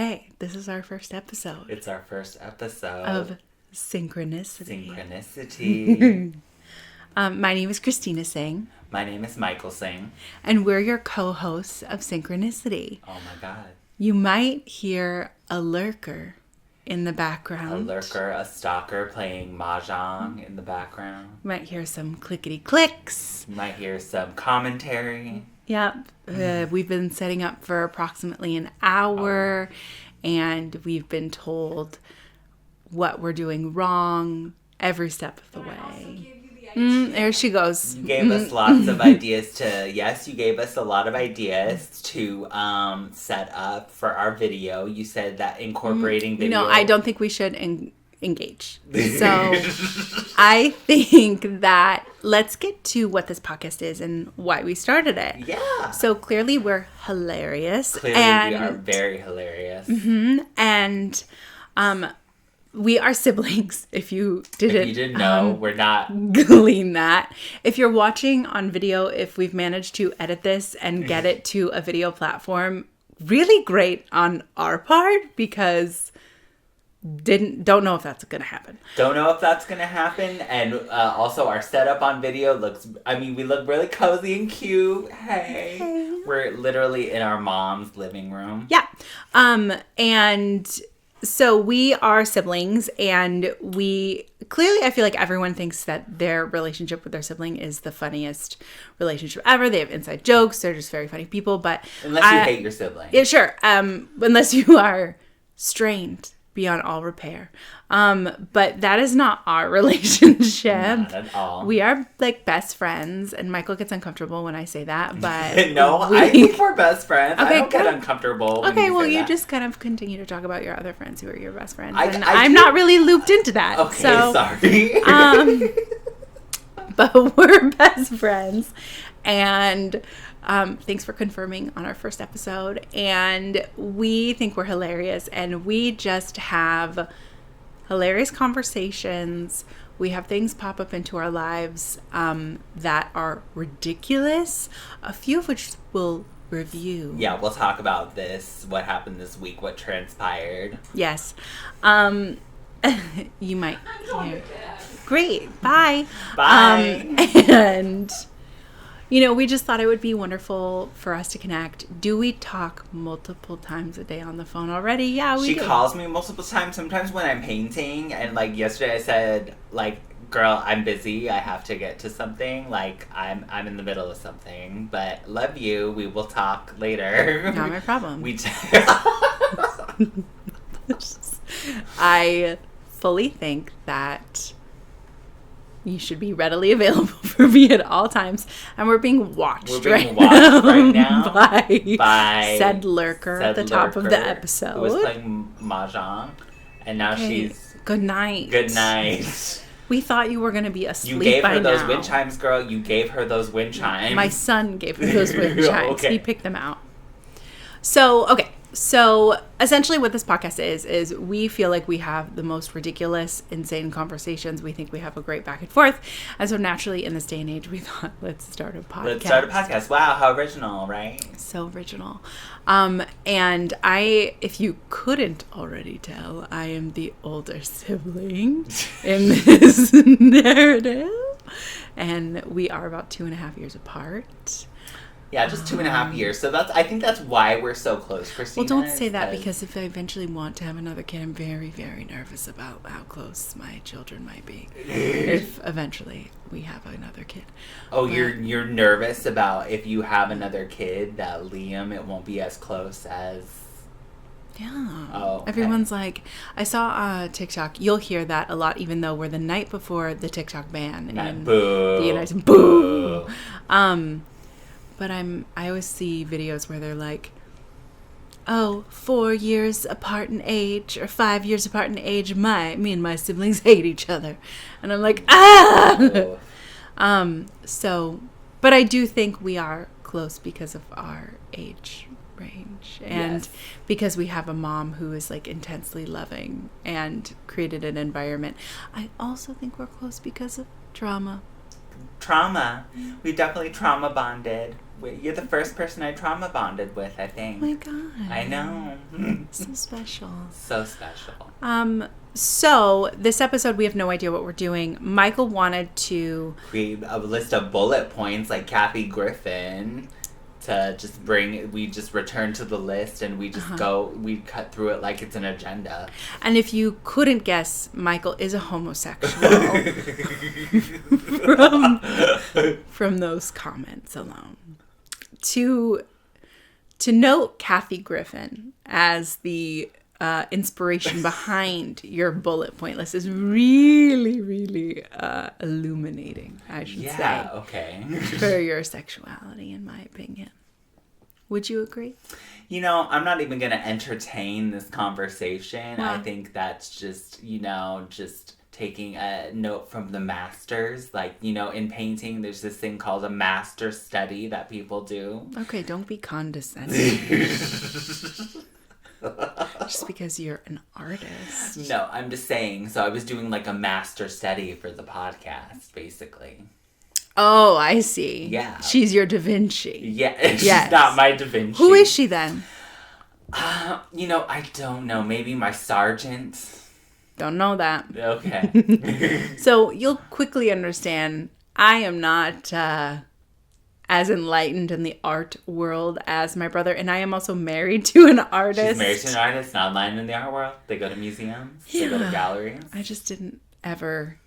Okay, this is our first episode. It's our first episode of Singhcronicity. Singhcronicity. My name is Christina Singh. My name is Michael Singh. And we're your co-hosts of Singhcronicity. Oh my God. You might hear a lurker in the background. A lurker, a stalker playing mahjong in the background. You might hear some clickety clicks. You might hear some commentary. Yep. We've been setting up for approximately an hour, and we've been told what we're doing wrong every step of the way. There she goes. You gave us lots of ideas you gave us a lot of ideas to set up for our video. You said that incorporating video. No, I don't think we should engage. So I think that let's get to what this podcast is and why we started it. Yeah. So clearly we're hilarious. We are very hilarious. Mm-hmm, and we are siblings. If you didn't know, we're not. Glean that. If you're watching on video, if we've managed to edit this and get it to a video platform, really great on our part, because don't know if that's gonna happen. Don't know if that's gonna happen. And also our setup on video we look really cozy and cute. Hey. We're literally in our mom's living room. Yeah. And so we are siblings, and I feel like everyone thinks that their relationship with their sibling is the funniest relationship ever. They have inside jokes. They're just very funny people. But unless you hate your sibling. Yeah, sure. Unless you are strained beyond all repair. But that is not our relationship. Not at all. We are like best friends, and Michael gets uncomfortable when I say that, but no, I think we're best friends. Okay, I don't get uncomfortable. Okay, well, you just kind of continue to talk about your other friends who are your best friends, and I'm not really looped into that. Okay, so, sorry. But we're best friends, and thanks for confirming on our first episode. And we think we're hilarious, and we just have hilarious conversations. We have things pop up into our lives that are ridiculous, a few of which we'll review. Yeah, we'll talk about what happened this week, what transpired. Yes. You might hear. Great. Bye. Bye. And we just thought it would be wonderful for us to connect. Do we talk multiple times a day on the phone already? Yeah, we do. She calls me multiple times, sometimes when I'm painting, and yesterday I said, girl, I'm busy, I have to get to something, I'm in the middle of something, but love you, we will talk later. Not my problem. I fully think that you should be readily available for me at all times. And we're being watched, right now by said lurker at the top of the episode. Who was playing mahjong. And now she's... Good night. Good night. We thought you were going to be asleep by now. You gave her those wind chimes, girl. You gave her those wind chimes. My son gave her those wind chimes. Okay. He picked them out. So essentially what this podcast is we feel like we have the most ridiculous, insane conversations. We think we have a great back and forth. And so naturally in this day and age, we thought, let's start a podcast. Wow, how original, right? So original. And if you couldn't already tell, I am the older sibling in this narrative. And we are about 2.5 years apart. Yeah, just 2.5 years. So I think that's why we're so close, Christina. Well, don't say that, because if I eventually want to have another kid, I'm very, very nervous about how close my children might be if eventually we have another kid. Oh, you're nervous about if you have another kid that Liam, it won't be as close as... Yeah. Oh, okay. Everyone's like, I saw TikTok. You'll hear that a lot, even though we're the night before the TikTok ban in the United States. Boo. But I always see videos where they're like, 4 years apart in age, or 5 years apart in age, me and my siblings hate each other. And I'm like, ah! But I do think we are close because of our age range. And because we have a mom who is intensely loving and created an environment. I also think we're close because of trauma. We definitely trauma bonded. You're the first person I trauma bonded with, I think. Oh my God. I know. So special. So special. So this episode, we have no idea what we're doing. Michael wanted to create a list of bullet points like Kathy Griffin to just we just return to the list and we just we cut through it like it's an agenda. And if you couldn't guess, Michael is a homosexual from those comments alone. To note Kathy Griffin as the inspiration behind your bullet point list is really, really illuminating, I should say. Yeah, okay. For your sexuality, in my opinion. Would you agree? You know, I'm not even going to entertain this conversation. Wow. I think that's just, just taking a note from the masters. Like, in painting, there's this thing called a master study that people do. Okay, don't be condescending. Just because you're an artist. No, I'm just saying. So I was doing like a master study for the podcast, basically. Oh, I see. Yeah. She's your Da Vinci. Yeah, she's not my Da Vinci. Who is she then? I don't know. Maybe my sergeant. Don't know that. Okay. So you'll quickly understand I am not as enlightened in the art world as my brother, and I am also married to an artist. She's married to an artist, not enlightened in the art world. They go to museums. Yeah. They go to galleries. I just didn't ever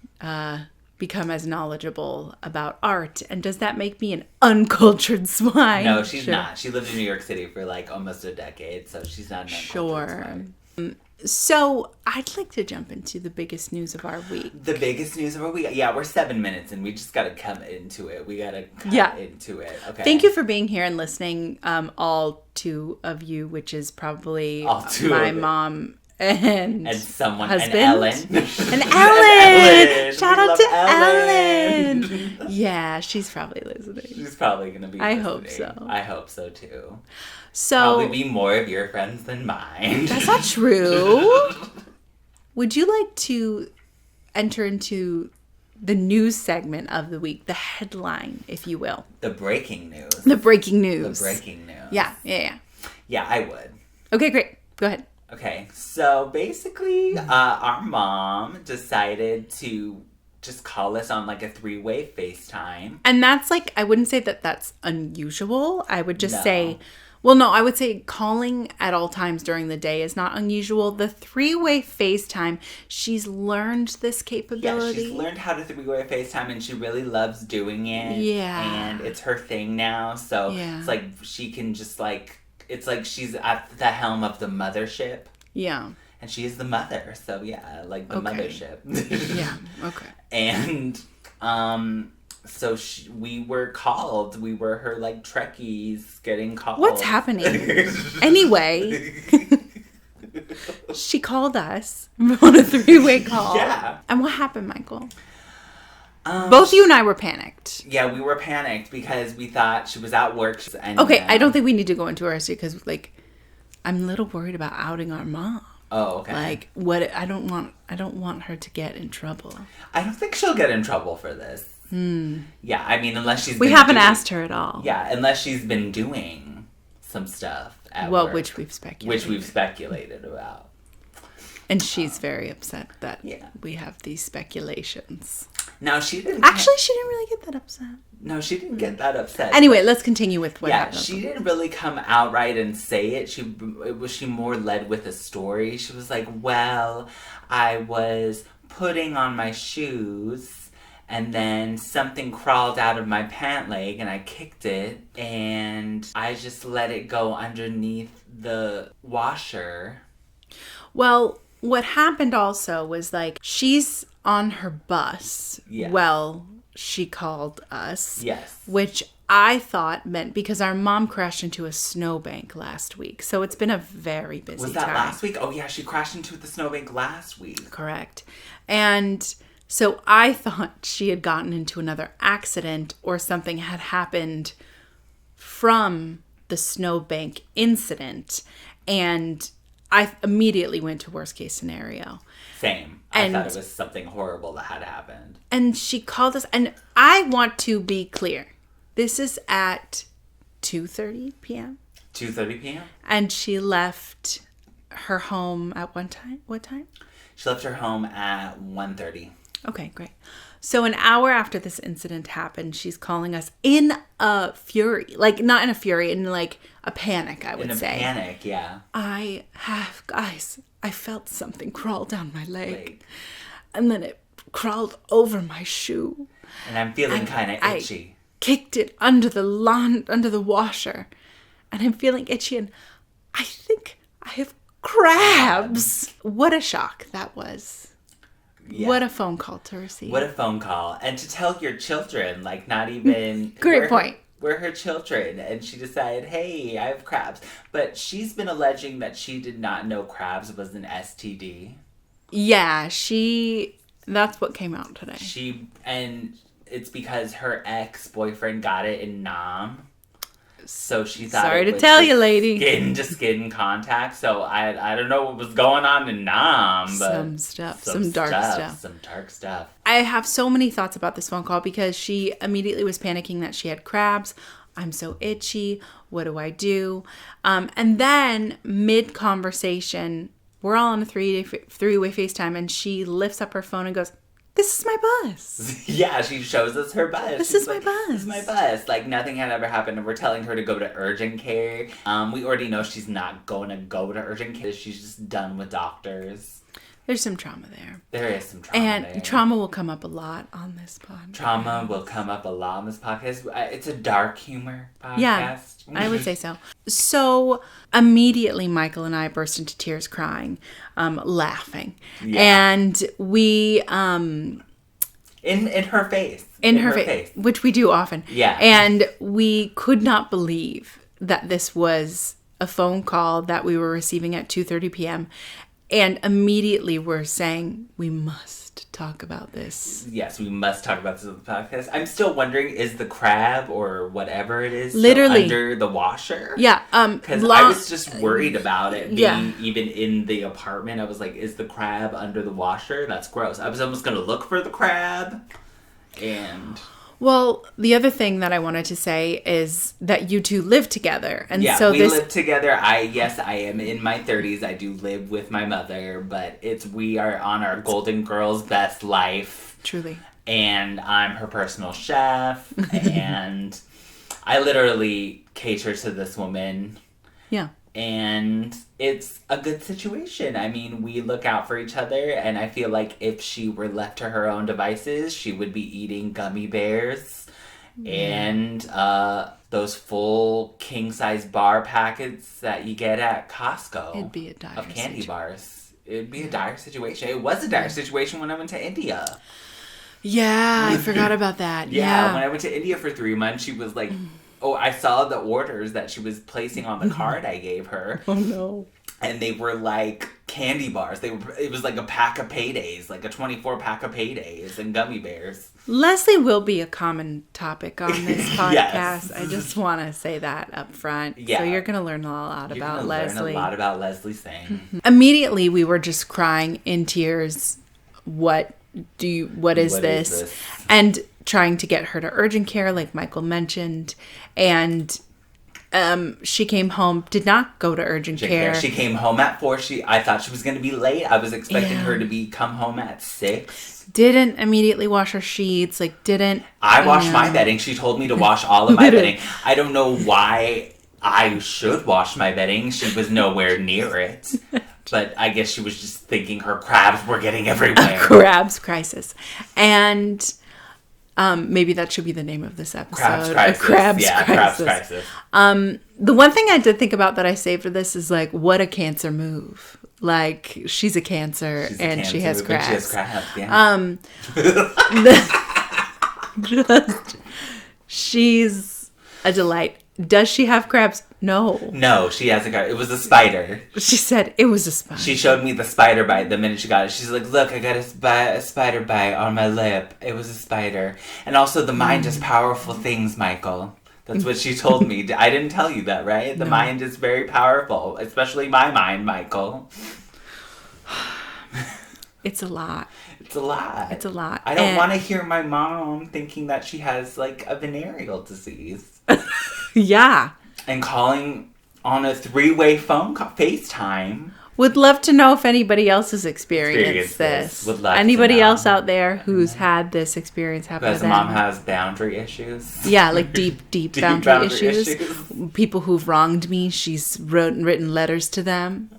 become as knowledgeable about art. And does that make me an uncultured swine? No, she's not. She lived in New York City for like almost a decade, so she's not an uncultured swine. So I'd like to jump into the biggest news of our week. The biggest news of our week? Yeah, we're 7 minutes and we just got to come into it. We got to cut into it. Okay. Thank you for being here and listening, all two of you, which is probably my mom and someone, husband. And Ellen. And Ellen. Shout out to Ellen. Yeah, she's probably listening. She's probably going to be I listening. hope so. I hope so too. So probably be more of your friends than mine. That's not true. Would you like to enter into the news segment of the week, the headline, if you will? The breaking news. The breaking news. The breaking news. Yeah. Yeah, I would. Okay, great. Go ahead. Okay, so basically, our mom decided to just call us on like a 3-way FaceTime. And that's like, I wouldn't say that that's unusual. I would just say, I would say calling at all times during the day is not unusual. The 3-way FaceTime, she's learned this capability. Yeah, she's learned how to 3-way FaceTime and she really loves doing it. Yeah. And it's her thing now. So it's like she can just like, it's like she's at the helm of the mothership. Yeah. And she is the mother. So yeah, like the mothership. Yeah, okay. And so we were called. We were her like Trekkies getting called. What's happening? Anyway, she called us on a 3-way call. Yeah. And what happened, Michael? Both you and I were panicked. Yeah, we were panicked because we thought she was at work. Okay, I don't think we need to go into our history because, like, I'm a little worried about outing our mom. Oh, okay. Like, what? I don't want her to get in trouble. I don't think she'll get in trouble for this. Yeah, I mean, unless she's. We haven't asked her at all. Yeah, unless she's been doing some stuff at work. Which we've speculated about. And she's very upset that we have these speculations. No, she didn't. Actually, she didn't really get that upset. No, she didn't get that upset. Anyway, let's continue with what happened. Yeah, she didn't really come outright and say it. She more led with a story. She was like, well, I was putting on my shoes and then something crawled out of my pant leg and I kicked it and I just let it go underneath the washer. Well, what happened also was like she's on her bus. Yeah. Well, she called us. Yes. Which I thought meant because our mom crashed into a snowbank last week. So it's been a very busy time. Was that last week? Oh, yeah, she crashed into the snowbank last week. Correct. And so I thought she had gotten into another accident or something had happened from the snowbank incident. And I immediately went to worst case scenario. Same. I thought it was something horrible that had happened. And she called us. And I want to be clear. This is at 2:30 p.m. 2:30 p.m. And she left her home at what time? She left her home at 1:30. Okay, great. So an hour after this incident happened, she's calling us in a fury. Like, not in a fury, in like a panic, I would say. In a panic, yeah. Guys, I felt something crawl down my leg. And then it crawled over my shoe. And I'm feeling kind of itchy. I kicked it under the washer. And I'm feeling itchy, and I think I have crabs. What a shock that was. Yeah. What a phone call to receive. What a phone call. And to tell your children, like, not even... Great point. We're her children. And she decided, hey, I have crabs. But she's been alleging that she did not know crabs was an STD. Yeah, that's what came out today. And it's because her ex-boyfriend got it in Nam. So she thought sorry to tell you, lady. Skin to skin contact. So I don't know what was going on in Nam, but some dark stuff. I have so many thoughts about this phone call because she immediately was panicking that she had crabs. I'm so itchy. What do I do? And then mid conversation, we're all on a three-way FaceTime, and she lifts up her phone and goes, "This is my bus." Yeah, she shows us her bus. This is my bus. This is my bus. Like, nothing had ever happened, and we're telling her to go to urgent care. We already know she's not going to go to urgent care. She's just done with doctors. There's some trauma there. There is some trauma there. And trauma will come up a lot on this podcast. Trauma will come up a lot on this podcast. It's a dark humor podcast. Yeah, I would say so. So immediately, Michael and I burst into tears crying, laughing. Yeah. And we... in her face. In her face. Which we do often. Yeah. And we could not believe that this was a phone call that we were receiving at 2:30 p.m. And immediately we're saying, we must talk about this. Yes, we must talk about this on the podcast. I'm still wondering, is the crab or whatever it is literally under the washer? Yeah. Because I was just worried about it being even in the apartment. I was like, is the crab under the washer? That's gross. I was almost going to look for the crab. And... Well, the other thing that I wanted to say is that you two live together. And yeah, so we live together. I am in my 30s. I do live with my mother, but we are on our Golden Girls best life. Truly. And I'm her personal chef. And I literally cater to this woman. Yeah. And it's a good situation. I mean, we look out for each other, and I feel like if she were left to her own devices, she would be eating gummy bears and those full king-size bar packets that you get at Costco. It'd be a dire of candy bars. It'd be a dire situation. It was a dire situation when I went to India. Yeah, I forgot about that. Yeah, when I went to India for 3 months, she was like... Oh, I saw the orders that she was placing on the card I gave her. Oh, no. And they were like candy bars. It was like a pack of Paydays, like a 24-pack of Paydays and gummy bears. Leslie will be a common topic on this podcast. Yes. I just want to say that up front. Yeah. So you're going to learn a lot about Leslie. Learn a lot about Leslie Singh. Immediately, we were just crying in tears. What is this? And trying to get her to urgent care, like Michael mentioned. And she came home, did not go to urgent care. She came home at 4. I thought she was going to be late. I was expecting her to come home at 6. Didn't immediately wash her sheets. I washed my bedding. She told me to wash all of my bedding. I don't know why I should wash my bedding. She was nowhere near it. But I guess she was just thinking her crabs were getting everywhere. A crabs crisis. And maybe that should be the name of this episode. Crabs crisis. A crabs crisis. Crabs crisis. The one thing I did think about that I saved for this is what a Cancer move. She's a Cancer and she has crabs. She has crabs, yeah. She's a delight. Does she have crabs? No. No, she has a crab. It was a spider. She said it was a spider. She showed me the spider bite the minute she got it. She's like, look, I got a spider bite on my lip. It was a spider. And also, the mind does powerful things, Michael. That's what she told me. I didn't tell you that, right? The mind is very powerful. Especially my mind, Michael. It's a lot. It's a lot. It's a lot. I don't want to hear my mom thinking that she has, a venereal disease. Yeah. And calling on a 3-way phone call, FaceTime. Would love to know if anybody else has experienced this. Would love anybody to know. else out there who's had this experience happen to Because them. mom has boundary issues. Yeah, like deep boundary issues. People who've wronged me, she's written letters to them.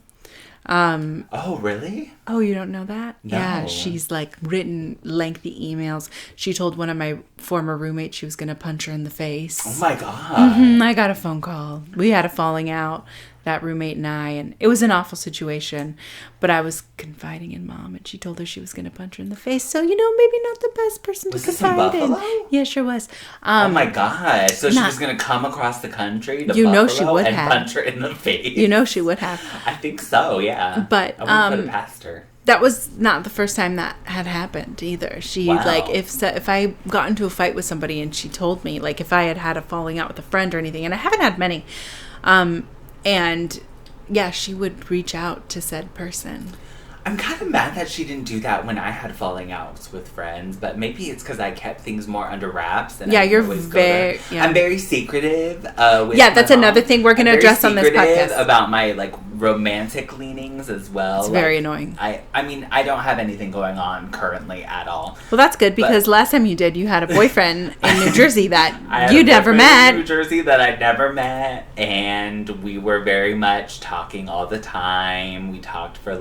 Oh, really? Oh, you don't know that? No. Yeah, she's like written lengthy emails. She told one of my former roommates she was going to punch her in the face. Oh my God. I got a phone call. We had a falling out, that roommate and I, and it was an awful situation. But I was confiding in mom, and she told her she was going to punch her in the face. So, maybe not the best person Was to this in confide in. Buffalo? Yeah, sure was. Oh my God. So she was going to come across the country to Buffalo she would and have. punch her in the face. She would have. I think so, yeah. But, I wouldn't put it past her. That was not the first time that had happened either. She, Wow. if I got into a fight with somebody and she told me, like, if I had a falling out with a friend or anything, and I haven't had many, and, yeah, she would reach out to said person. I'm kind of mad that she didn't do that when I had falling outs with friends, but maybe it's because I kept things more under wraps. And Yeah, I you're always very... Yeah. I'm very secretive. With that's my mom. another thing we're going to address on this podcast. About my, romantic leanings as well. It's very annoying. I mean, I don't have anything going on currently at all. Well, that's good, because last time you did, you had a boyfriend in New Jersey that you never met. In New Jersey that I'd never met, and we were very much talking all the time. We talked for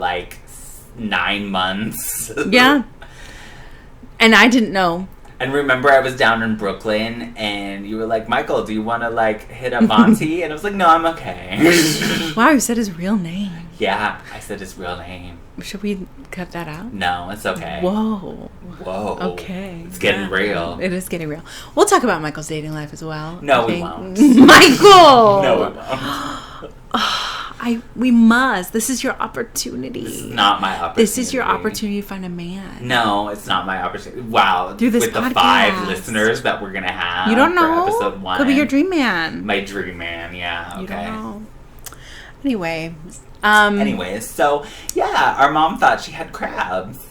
9 months. Yeah. And I didn't know. And remember, I was down in Brooklyn, and you were like, Michael, do you want to, hit up Monty? And I was like, no, I'm okay. Wow, you said his real name. Yeah, I said his real name. Should we cut that out? No, it's okay. Whoa. Okay. It's getting real. It is getting real. We'll talk about Michael's dating life as well. No, we won't. Michael! No, we won't. We must. This is your opportunity. This is not my opportunity. This is your opportunity to find a man. No, it's not my opportunity. Wow. Through this with podcast. The 5 listeners that we're going to have. You don't know. For episode 1. Could be your dream man. My dream man, yeah. Okay. You don't know. Anyway. Anyways, so, yeah, our mom thought she had crabs.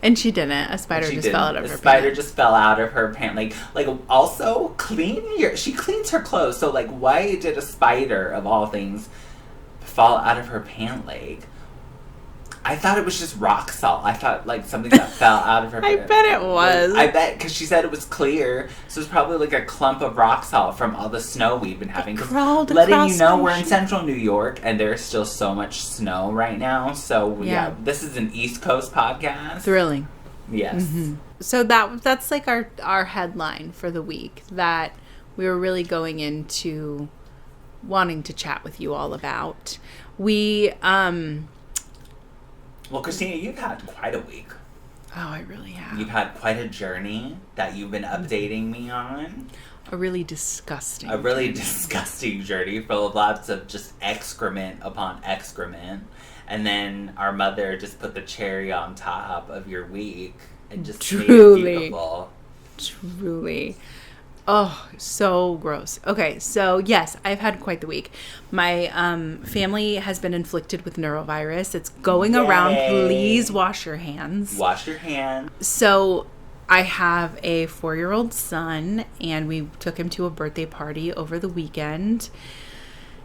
And she didn't. A spider just fell out of her pants. A spider just fell out of her pant. Also, she cleans her clothes. So, why did a spider, of all things, fall out of her pant leg? I thought it was just rock salt. I thought something that fell out of her I bet it was. I bet, because she said it was clear. So it's probably a clump of rock salt from all the snow we've been having. Letting you know, we're in central New York, and there's still so much snow right now. So yeah, this is an East Coast podcast. Thrilling. Yes. Mm-hmm. So that's our headline for the week that we were really going into wanting to chat with you all about. Well, Christina, you've had quite a week. Oh, I really have. You've had quite a journey that you've been updating me on. A really disgusting journey full of lots of just excrement upon excrement. And then our mother just put the cherry on top of your week and just made it beautiful. Truly. Oh, so gross. Okay, so yes, I've had quite the week. My family has been inflicted with neurovirus. It's going around. Please wash your hands. Wash your hands. So I have a 4-year-old son, and we took him to a birthday party over the weekend.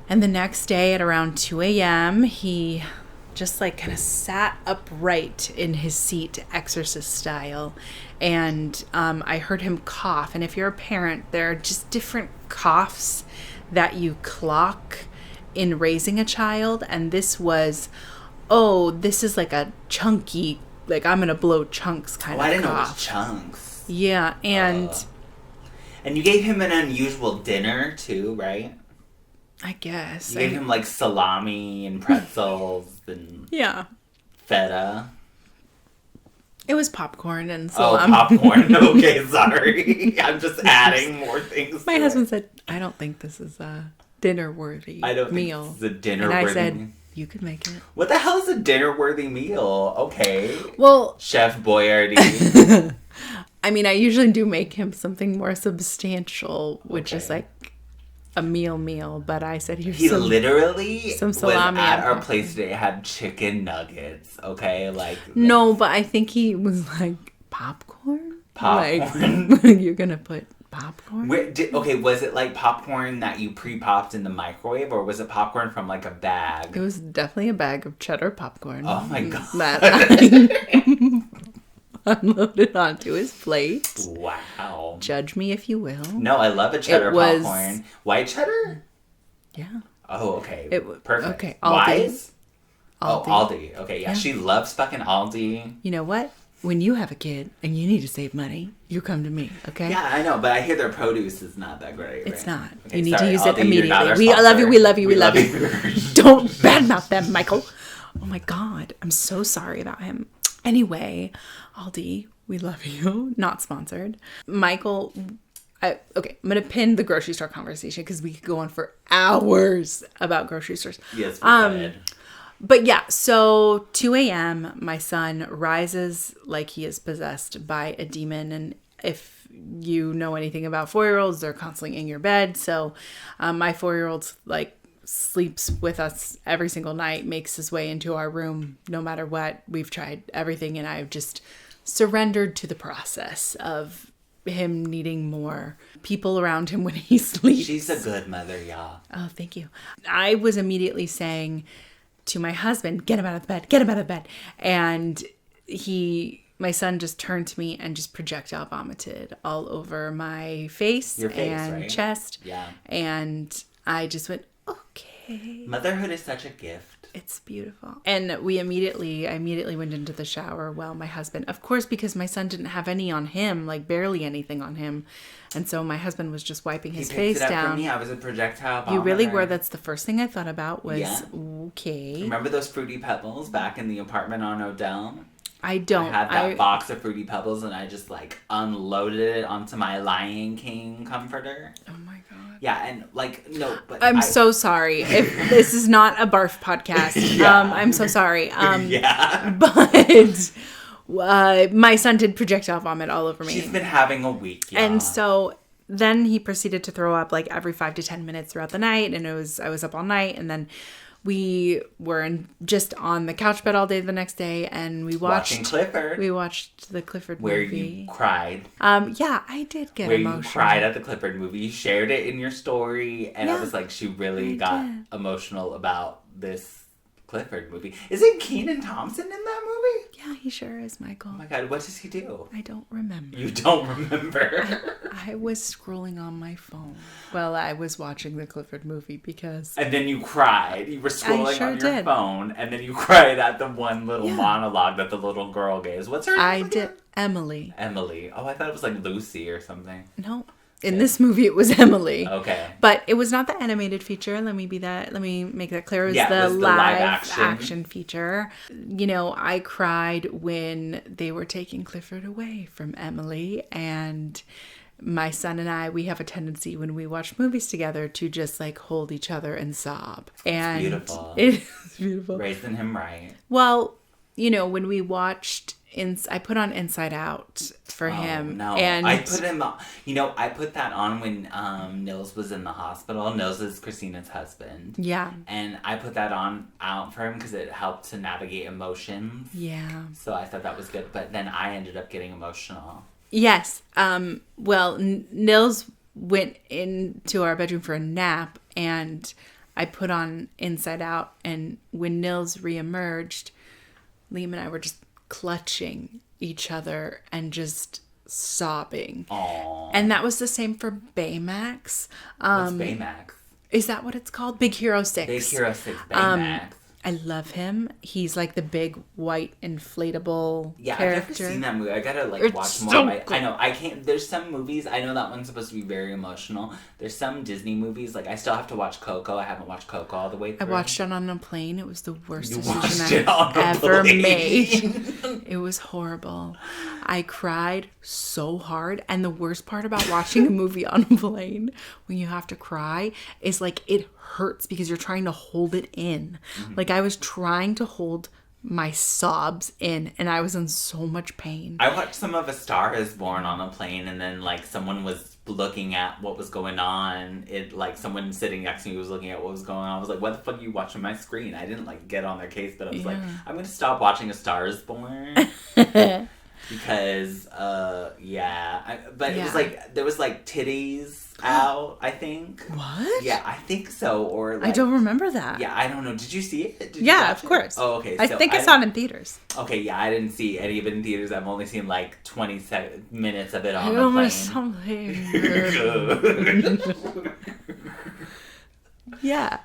And the next day at around 2 a.m., he just kind of sat upright in his seat, exorcist style. And I heard him cough. And if you're a parent, there are just different coughs that you clock in raising a child. And this was, this is a chunky, I'm going to blow chunks kind of cough. I didn't know it was chunks. Yeah, and... and you gave him an unusual dinner, too, right? I guess. You gave him, salami and pretzels and... Yeah. Feta. It was popcorn and salami. Oh, popcorn. Okay, sorry. I'm just adding more things. My husband said, I don't think this is a dinner-worthy meal. I don't think this is a dinner-worthy meal. And I said, you could make it. What the hell is a dinner-worthy meal? Okay. Well... Chef Boyardee. I mean, I usually do make him something more substantial, which is a meal, but I said he literally some salami was at our place today, had chicken nuggets, okay? No, but I think he was popcorn? Popcorn? You're gonna put popcorn? Okay, was it like popcorn that you pre-popped in the microwave, or was it popcorn from like a bag? It was definitely a bag of cheddar popcorn. Oh my god. That I unloaded onto his plate. Wow. Judge me if you will. No, I love a cheddar popcorn. White cheddar? Yeah. Oh, okay. Perfect. Okay. Wise? Aldi. Oh, Aldi. Okay, yeah. She loves fucking Aldi. You know what? When you have a kid and you need to save money, you come to me, okay? Yeah, I know, but I hear their produce is not that great. It's right? not. Okay, you need sorry, to use Aldi, it immediately. We love you, we love you, we love you. Don't badmouth them, Michael. Oh my God. I'm so sorry about him. Anyway, Aldi, we love you. Not sponsored. Michael, I'm going to pin the grocery store conversation because we could go on for hours about grocery stores. Yes, we could. But yeah, so 2 a.m., my son rises like he is possessed by a demon. And if you know anything about 4-year-olds, they're constantly in your bed. So my 4-year-old sleeps with us every single night, makes his way into our room no matter what. We've tried everything, and I've just surrendered to the process of him needing more people around him when he sleeps. She's a good mother, y'all. Oh, thank you. I was immediately saying to my husband, get him out of the bed, get him out of the bed. And my son just turned to me and just projectile vomited all over my face and right? chest. Yeah. And I just went, okay. Motherhood is such a gift. It's beautiful. And I immediately went into the shower. Well, my husband, of course, because my son didn't have any on him, like barely anything on him. And so my husband was just wiping his face down. He picked it up from me. I was a projectile vomiter. You really were. That's the first thing I thought about was, okay. Remember those Fruity Pebbles back in the apartment on Odell? I don't. I had that box of Fruity Pebbles and I just unloaded it onto my Lion King comforter. Oh my God. Yeah, and no, but I'm so sorry if this is not a barf podcast. Yeah. I'm so sorry. Yeah. But my son did projectile vomit all over me. She's been having a week, yeah. And so then he proceeded to throw up every 5 to 10 minutes throughout the night, and I was up all night, and then we were just on the couch bed all day the next day, and we watching Clifford. We watched the Clifford where movie. Where you cried. Yeah, I did get emotional. Where you cried at the Clifford movie. You shared it in your story, and I was like, she really got emotional about this Clifford movie. Isn't Kenan Thompson in that movie? Yeah, he sure is, Michael. Oh my God, what does he do? I don't remember. You don't remember? I was scrolling on my phone while I was watching the Clifford movie because... And then you cried. You were scrolling on your did. phone, and then you cried at the one little monologue that the little girl gave. What's her name I again? did. Emily. Emily. Oh, I thought it was like Lucy or something. No. In this movie, it was Emily. Okay. But it was not the animated feature. Let me make that clear. It was the live action feature. I cried when they were taking Clifford away from Emily. And my son and we have a tendency when we watch movies together to just hold each other and sob. And it's beautiful. It is beautiful. Raising him right. Well, when we watched... I put on Inside Out for him. No, and I put him on. I put that on when Nils was in the hospital. Nils is Christina's husband. Yeah. And I put that out for him because it helped to navigate emotions. Yeah. So I thought that was good. But then I ended up getting emotional. Yes. Well, Nils went into our bedroom for a nap, and I put on Inside Out. And when Nils reemerged, Liam and I were just clutching each other and just sobbing. Aww. And that was the same for Baymax. What's Baymax? Is that what it's called? Big Hero 6. Big Hero 6, Baymax. I love him. He's the big white inflatable character. I've never seen that movie. I gotta watch more. I know I can't. There's some movies. I know that one's supposed to be very emotional. There's some Disney movies. I still have to watch Coco. I haven't watched Coco all the way through. I watched it on a plane. It was the worst decision I've ever made. It was horrible. I cried so hard. And the worst part about watching a movie on a plane when you have to cry is it hurts because you're trying to hold it in. Mm-hmm. I was trying to hold my sobs in, and I was in so much pain. I watched some of A Star Is Born on a plane, and then someone was looking at what was going on. Someone sitting next to me was looking at what was going on. I was like, what the fuck are you watching my screen? I didn't get on their case, but I was I'm gonna stop watching A Star Is Born. because but it Yeah. was like there was like titties out, I think. What? Yeah, I think so. Or like, I don't remember that. Yeah, I don't know. Did you see it? Did you Yeah, watch of it? course. Oh, okay. I So think I saw it in theaters. Okay, yeah, I didn't see any of it in theaters. I've only seen like 20 minutes of it on the plane. Yeah,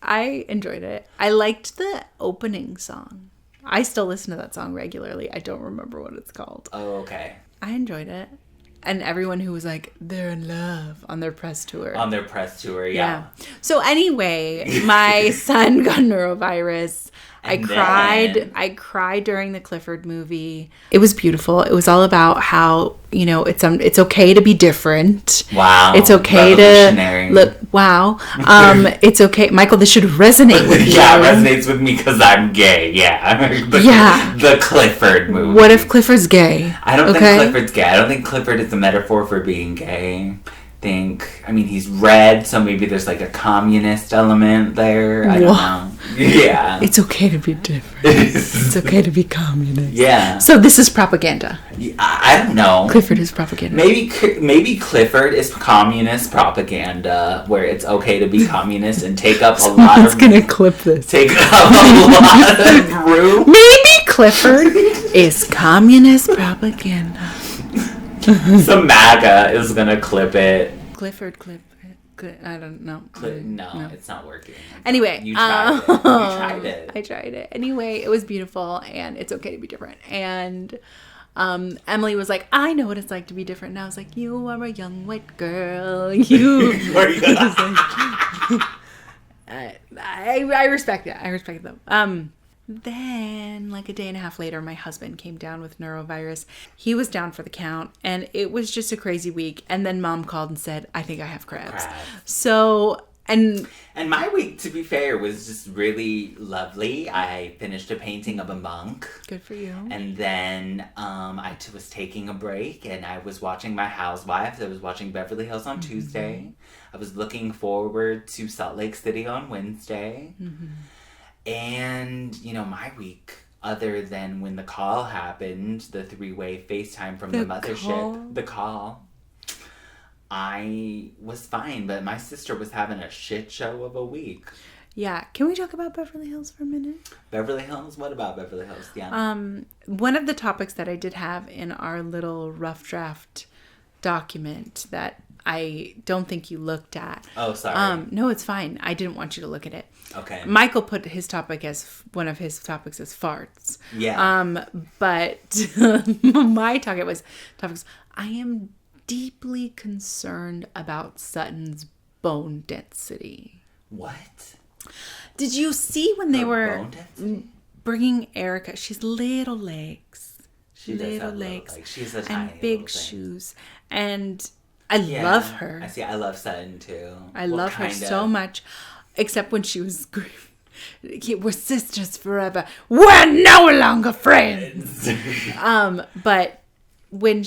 I enjoyed it. I liked the opening song. I still listen to that song regularly. I don't remember what it's called. Oh, okay. I enjoyed it. And everyone who was like, they're in love on their press tour. On their press tour, yeah. So anyway, my son got neurovirus. I cried during the Clifford movie. It was beautiful. It was all about how, it's okay to be different. Wow. It's okay to look. Wow. It's okay. Michael, this should resonate with you. Yeah, it resonates with me because I'm gay. Yeah. The Clifford movie. What if Clifford's gay? I don't think Clifford's gay. I don't think Clifford is a metaphor for being gay. He's red, so maybe there's like a communist element there. I don't know. Yeah. It's okay to be different. It's okay to be communist. Yeah. So this is propaganda. I don't know. Clifford is propaganda. Maybe Clifford is communist propaganda, where it's okay to be communist and take up a lot of... gonna clip this. Take up a lot of room. Maybe Clifford is communist propaganda. Some MAGA is gonna clip it. Clifford clip it. I don't know. No, it's not working. Anyway, you tried it. I tried it. Anyway, it was beautiful, and it's okay to be different. And Emily was like, "I know what it's like to be different." And I was like, "You are a young white girl. You." I respect it. I respect them. Then, like a day and a half later, my husband came down with neurovirus. He was down for the count, and it was just a crazy week. And then Mom called and said, I think I have CRABS. So, and my week, to be fair, was just really lovely. I finished a painting of a monk. Good for you. And then I was taking a break, and I was watching My Housewives. I was watching Beverly Hills on Tuesday. I was looking forward to Salt Lake City on Wednesday. Mm-hmm. And, my week, other than when the call happened, the 3-way FaceTime from the mothership, the call, I was fine, but my sister was having a shit show of a week. Yeah. Can we talk about Beverly Hills for a minute? Beverly Hills? What about Beverly Hills? Yeah. One of the topics that I did have in our little rough draft document that I don't think you looked at. Oh, sorry. No, it's fine. I didn't want you to look at it. Okay. Michael put his topic as one of his topics as farts. Yeah. But my topic was I am deeply concerned about Sutton's bone density. What? Did you see when they were bone density? Bringing Erica? She's little legs. She does have legs. Like, she's a tiny and big shoes. And I love her. I love Sutton too. I love her so much. Except when she was screaming, we're sisters forever. We're no longer friends. But when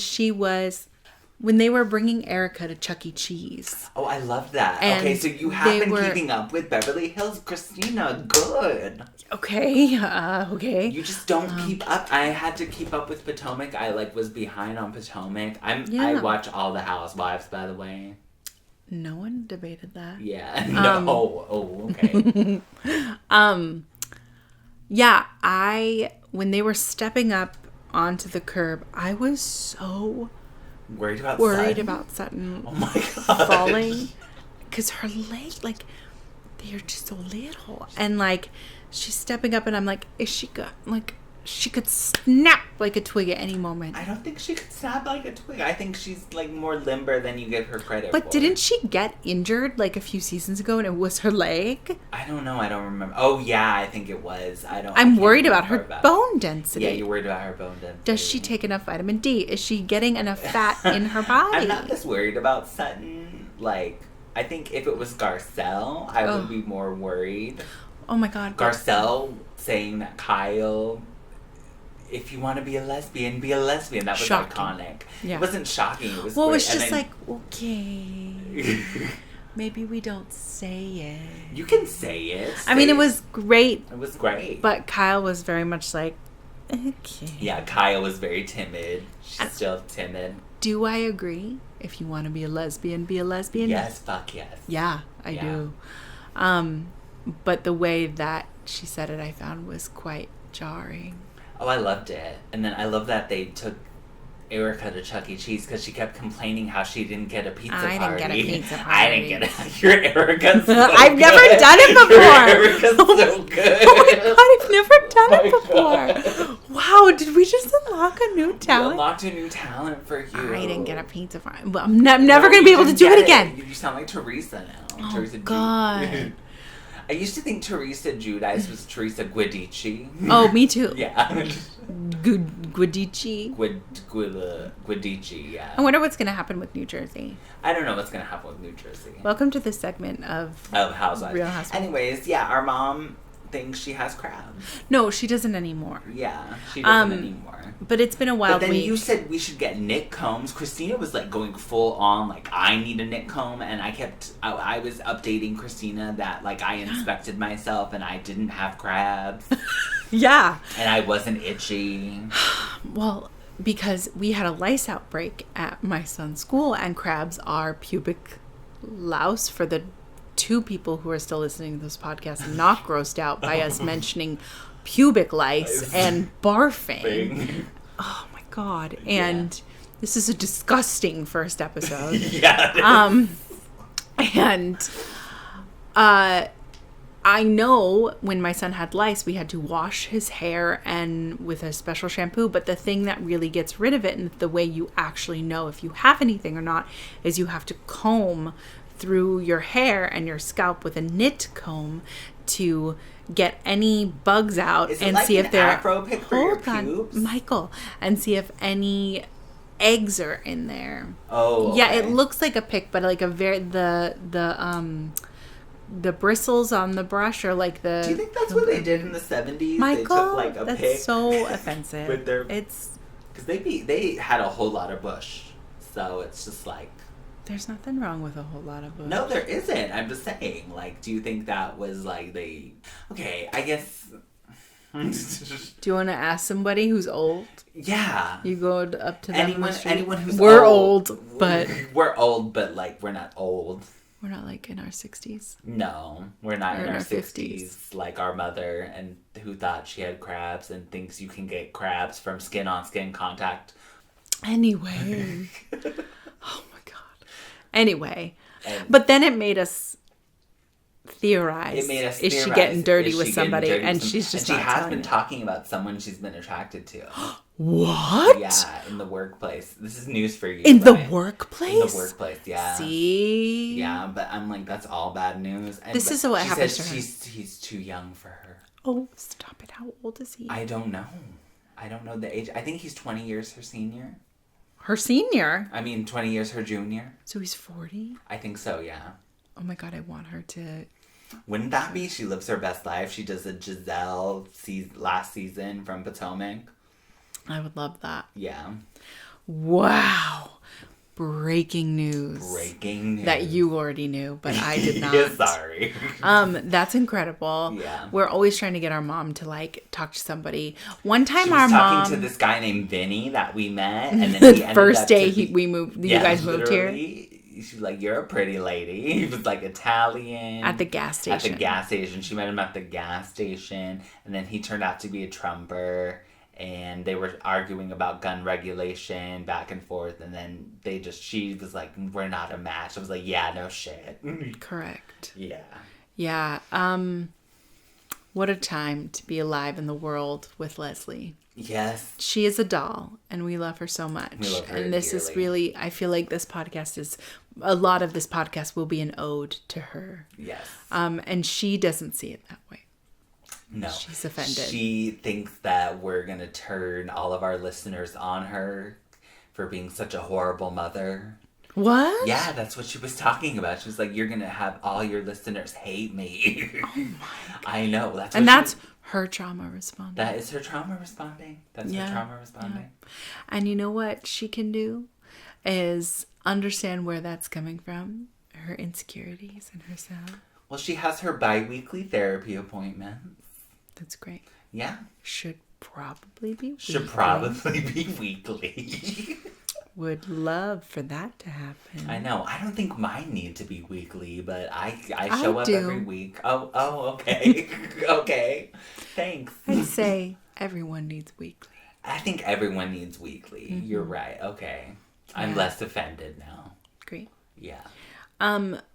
they were bringing Erica to Chuck E. Cheese. Oh, I love that. Okay, so you have been keeping up with Beverly Hills, Christina. Good. Okay. Okay. You just don't keep up. I had to keep up with Potomac. I was behind on Potomac. I watch all the Housewives, by the way. No one debated that. Yeah. No. Okay. Yeah, when they were stepping up onto the curb, I was so worried about Sutton. Oh my God. Falling. Because her legs, they're just so little. And, she's stepping up, and I'm like, she could snap like a twig at any moment. I don't think she could snap like a twig. I think she's more limber than you give her credit for. But didn't she get injured a few seasons ago and it was her leg? I don't know. I don't remember. Oh yeah, I think it was. I'm worried about her bone density. Yeah, you're worried about her bone density. Does she take enough vitamin D? Is she getting enough fat in her body? I'm not as worried about Sutton. I think if it was Garcelle, I would be more worried. Oh my God. Garcelle saying that Kyle, if you want to be a lesbian, be a lesbian. That was shocking. Iconic. Yeah. It wasn't shocking. It was great. It was just okay. Maybe we don't say it. You can say it. I mean, it was great. It was great. But Kyle was very much Okay. Yeah, Kaya was very timid. She's still timid. Do I agree? If you want to be a lesbian, be a lesbian. Yes, fuck yes. Yeah, I do. But the way that she said it, I found was quite jarring. Oh, I loved it. And then I love that they took Erica to Chuck E. Cheese because she kept complaining how she didn't get a pizza party. I didn't get a pizza party. I didn't get it. Your Erica's so I've good. never done it before. Your Erica's so good. Oh my god, I've never done it before. Wow, did we just unlock a new You talent? unlocked a new talent for you. I didn't get a pizza party. Well, I'm never going to be able to do it again. You sound like Teresa now. Oh, Teresa God. I used to think Teresa Giudice was Teresa Guidici. Oh, me too. Yeah. Guidici. Guidici, yeah. I wonder what's going to happen with New Jersey. I don't know what's going to happen with New Jersey. Welcome to this segment of Housewives. Real Housewives. Anyways, yeah, our mom thinks she has crabs. No, she doesn't anymore. Yeah, she doesn't anymore. But it's been a wild week. But then week. you said we should get Nick combs. Christina was like going full on, like, I need a Nick comb. And I was updating Christina that, like, I inspected myself and I didn't have crabs. Yeah. And I wasn't itchy. Well, because we had a lice outbreak at my son's school, and crabs are pubic louse, for the 2 people who are still listening to this podcast not grossed out by us mentioning pubic lice and barfing. Oh my god. And this is a disgusting first episode. Yeah. And I know when my son had lice, we had to wash his hair and with a special shampoo. But the thing that really gets rid of it, and the way you actually know if you have anything or not, is you have to comb through your hair and your scalp with a knit comb to get any bugs out and like see if they're afro pick for your pubes? Michael, and see if any eggs are in there. Oh, okay. Yeah, it looks like a pick, but like a very the bristles on the brush are like the. Do you think that's what they did in the 70s? Michael, they took like a that's pick so offensive. with their, it's because they had a whole lot of bush, so it's just like. There's nothing wrong with a whole lot of bush. No, there isn't. I'm just saying. Like, do you think that was like they? Okay, I guess. Do you want to ask somebody who's old? Yeah. You go up to them. Anyone who's we're old, but we're old, but like we're not old. We're not like in our 60s. No, we're not We're in our 50s like our mother, and who thought she had crabs and thinks you can get crabs from skin-on-skin contact. Anyway. Oh my god. Anyway. But then it made us theorize. Is she getting dirty with somebody? And she's just not telling. She has been talking about someone she's been attracted to. What? Yeah, in the workplace. This is news for you. In the workplace? In the workplace, yeah. See? Yeah, but I'm like, that's all bad news. And this is what happens to her. He's too young for her. Oh, stop it. How old is he? I don't know. I don't know the age. I think he's 20 years her senior. Her senior? I mean, 20 years her junior. So he's 40? I think so, yeah. Oh my god, I want her to... Wouldn't that be? She lives her best life. She does a Giselle last season from Potomac. I would love that. Yeah. Wow. Breaking news. Breaking news. That you already knew, but I did not. Yeah, sorry. That's incredible. Yeah. We're always trying to get our mom to like talk to somebody. One time she was our mom talking to this guy named Vinny that we met, and then he the first day we moved. You guys moved here. She was like, "You're a pretty lady." He was like Italian. At the gas station. At the gas station. She met him at the gas station, and then he turned out to be a Trumper. And they were arguing about gun regulation back and forth. And then she was like, we're not a match. I was like, yeah, no shit. Correct. Yeah. Yeah. What a time to be alive in the world with Leslie. Yes. She is a doll, and we love her so much. We love her and this dearly. is really, I feel like a lot of this podcast will be an ode to her. Yes. And she doesn't see it that way. No. She's offended. She thinks that we're going to turn all of our listeners on her for being such a horrible mother. What? Yeah, that's what she was talking about. She was like, you're going to have all your listeners hate me. Oh my God. I know. That's her trauma responding. That is her trauma responding. That's her trauma responding. Yeah. And you know what she can do is understand where that's coming from. Her insecurities and herself. Well, she has her bi-weekly therapy appointments. That's great. Yeah. Should probably be weekly. Should probably be weekly. Would love for that to happen. I know. I don't think mine need to be weekly, but I I show up do. every week. Oh, okay. Okay. Thanks. I'd say everyone needs weekly. I think everyone needs weekly. Mm-hmm. You're right. Okay. I'm less offended now. Great. Yeah.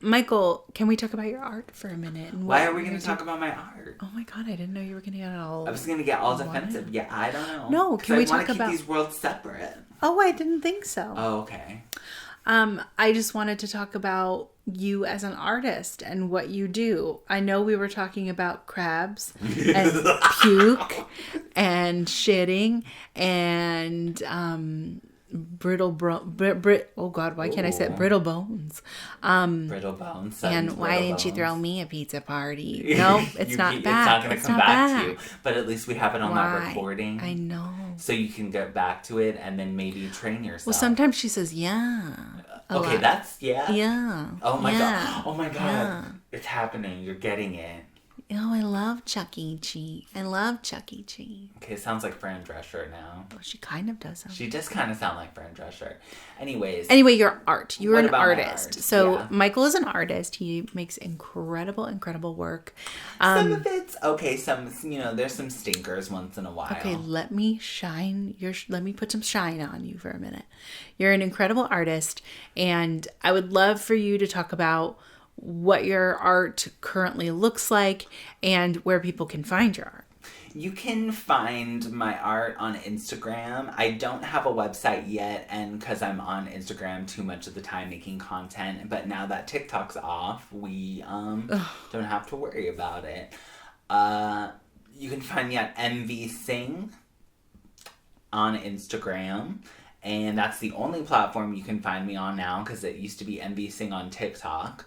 Michael, can we talk about your art for a minute? And why are we going to talk about my art? Oh my God, I didn't know you were going to get all... I was going to get all defensive. Yeah, I don't know. No, can we talk about... I want to keep these worlds separate. Oh, I didn't think so. Oh, okay. I just wanted to talk about you as an artist and what you do. I know we were talking about crabs and puke and shitting and oh God, why can't I say it? Brittle bones. Brittle bones. And why didn't you throw me a pizza party? No, it's not back. It's not going to come back to you. But at least we have it on that recording. I know. So you can get back to it and then maybe train yourself. Well, sometimes she says, yeah. Okay, that's, yeah. Yeah. Oh my God. Oh my God. Yeah. It's happening. You're getting it. Oh, I love Chuck E. Cheese. I love Chuck E. Cheese. Okay, sounds like Fran Drescher now. Well, she kind of does. She does kind of sound like Fran Drescher. Anyway, your art. You're an artist. So yeah. Michael is an artist. He makes incredible work. Some of it's okay. Some, there's some stinkers once in a while. Okay, let me put some shine on you for a minute. You're an incredible artist, and I would love for you to talk about what your art currently looks like and where people can find your art. You can find my art on Instagram. I don't have a website yet, and because I'm on Instagram too much of the time making content, but now that TikTok's off, we don't have to worry about it. You can find me at MV Singh on Instagram, and that's the only platform you can find me on now, because it used to be MV Singh on TikTok.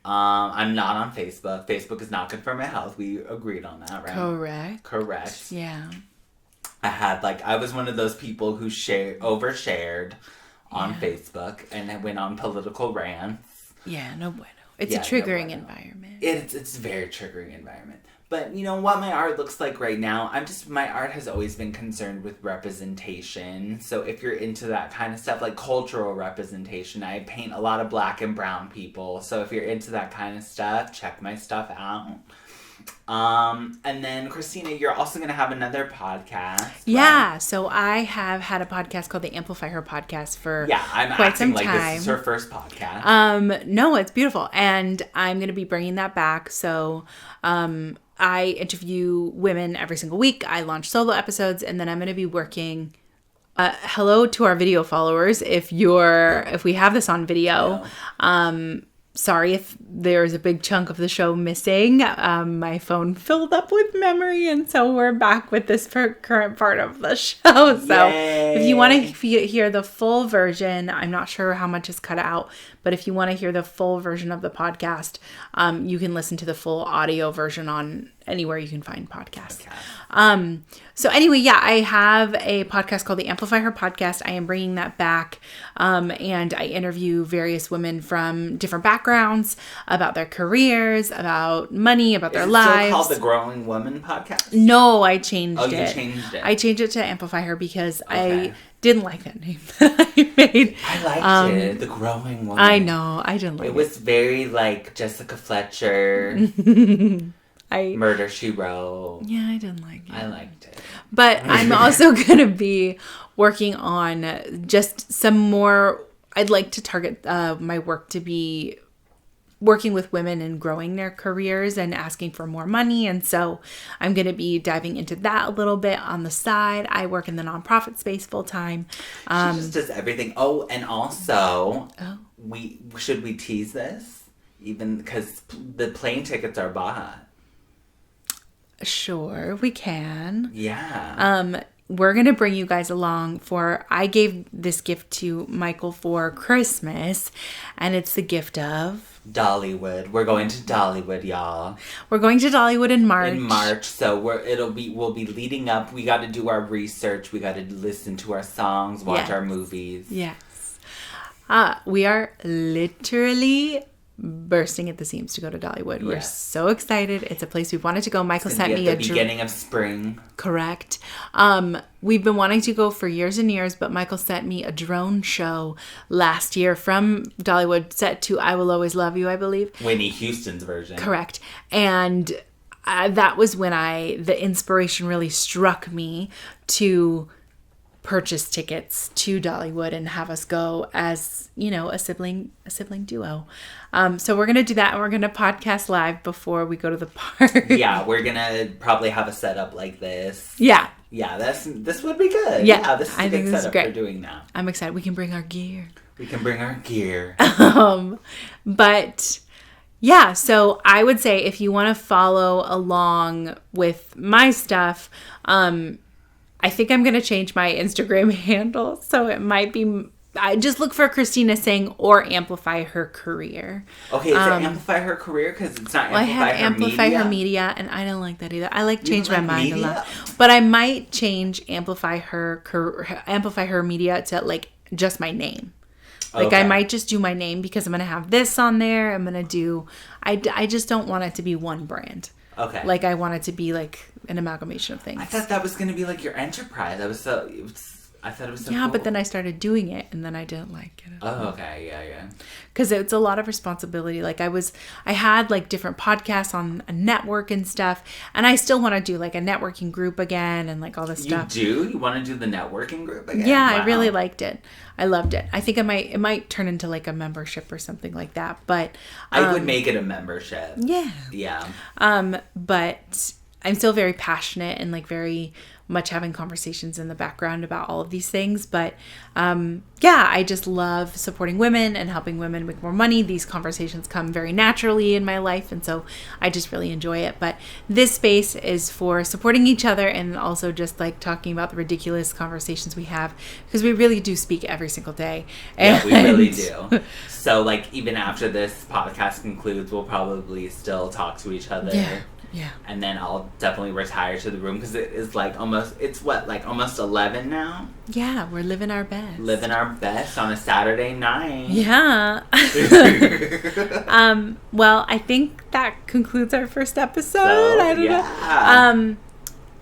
I'm not on Facebook. Facebook is not good for my health. We agreed on that, right? Correct. Yeah. I was one of those people who overshared on Facebook, and I went on political rants. Yeah, no bueno. It's a triggering environment. It's a very triggering environment. But you know what my art looks like right now? My art has always been concerned with representation. So if you're into that kind of stuff, like cultural representation, I paint a lot of black and brown people. So if you're into that kind of stuff, check my stuff out. And then Christina, you're also going to have another podcast. Right? Yeah. So I have had a podcast called the Amplify Her Podcast for quite some time. This is her first podcast. No, it's beautiful. And I'm going to be bringing that back. So, I interview women every single week. I launch solo episodes, and then I'm going to be working. Hello to our video followers. If we have this on video, sorry if there's a big chunk of the show missing. My phone filled up with memory, and so we're back with this current part of the show. So Yay. If you want to hear the full version, I'm not sure how much is cut out, but if you want to hear the full version of the podcast, you can listen to the full audio version on anywhere you can find podcasts. So anyway, I have a podcast called the Amplify Her Podcast. I am bringing that back. And I interview various women from different backgrounds about their careers, about money, about their lives. Is it still called the Growing Woman Podcast? No, I changed it. Oh, you changed it. I changed it to Amplify Her because I didn't like that name that I made. I liked it. The Growing Woman. I know. I didn't like it. It was very like Jessica Fletcher. Murder, She Wrote. Yeah, I didn't like it. I liked it. But I'm also going to be working on just some more. I'd like to target my work to be working with women and growing their careers and asking for more money. And so I'm going to be diving into that a little bit on the side. I work in the nonprofit space full time. She just does everything. Oh, and also, should we tease this? Even because the plane tickets are bought. Sure, we can. Yeah. We're going to bring you guys along I gave this gift to Michael for Christmas, and it's the gift of Dollywood. We're going to Dollywood, y'all. We're going to Dollywood in March. So we'll be leading up. We got to do our research. We got to listen to our songs, watch our movies. Yes. We are literally bursting at the seams to go to Dollywood. We're Yes. so excited. It's a place we wanted to go. Michael It's sent gonna me be at the beginning of spring. Correct. We've been wanting to go for years and years, but Michael sent me a drone show last year from Dollywood, set to I Will Always Love You, I believe. Whitney Houston's version. Correct. And that was when the inspiration really struck me to purchase tickets to Dollywood and have us go as, a sibling duo. So we're going to do that, and we're going to podcast live before we go to the park. Yeah, we're going to probably have a setup like this. Yeah. Yeah, this would be good. Yeah, this is I a think good this is setup great. for doing that. I'm excited. We can bring our gear. But yeah, so I would say if you want to follow along with my stuff, I think I'm going to change my Instagram handle. So it might be, I just look for Christina Singh or Amplify Her Career. Okay, is it Amplify Her Career? Because it's not Amplify I have Her Amplify Media. Her Media, and I don't like that either. I change my like mind media? a lot. But I might change Amplify Her Media to like just my name. Like Okay. I might just do my name because I'm going to have this on there. I'm going to do, I just don't want it to be one brand. Okay. Like I want it to be like an amalgamation of things. I thought that was going to be like your enterprise. I thought it was so Yeah, cool. but then I started doing it and then I didn't like it. Oh, okay. Yeah. Because it's a lot of responsibility. Like I had like different podcasts on a network and stuff. And I still want to do like a networking group again and like all this stuff. You do? You want to do the networking group again? Yeah, Wow. I really liked it. I loved it. I think it might turn into like a membership or something like that. But I would make it a membership. yeah. Yeah. But I'm still very passionate and like very much having conversations in the background about all of these things. But yeah, I just love supporting women and helping women make more money. These conversations come very naturally in my life. And so I just really enjoy it. But this space is for supporting each other and also just like talking about the ridiculous conversations we have, because we really do speak every single day. Yeah, we really do. So like even after this podcast concludes, we'll probably still talk to each other. Yeah. And then I'll definitely retire to the room because it is like almost 11 now? Yeah, we're living our best. Living our best on a Saturday night. Yeah. Well, I think that concludes our first episode. I don't know.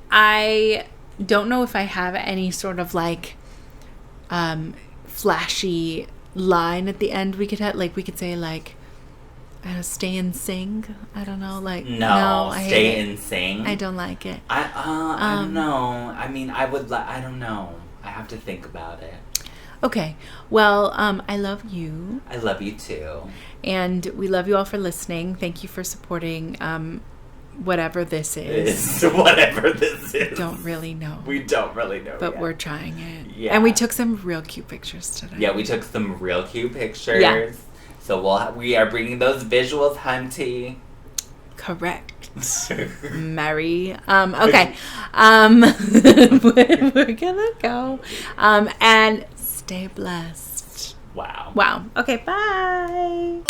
I don't know if I have any sort of like flashy line at the end we could have. Like we could say like, stay and sing. I don't know. Like No, I stay hate it. and sing. I don't like it. I don't know. I mean, I don't know. I have to think about it. Okay. Well, I love you. I love you too. And we love you all for listening. Thank you for supporting whatever this is. Whatever this is. Don't really know. We don't really know But yet. we're trying it. Yeah. And we took some real cute pictures today. Yeah, we took some real cute pictures. Yeah. So we are bringing those visuals, hunty. Correct. Mary. Okay. We're gonna go. And stay blessed. Wow. Wow. Okay, bye.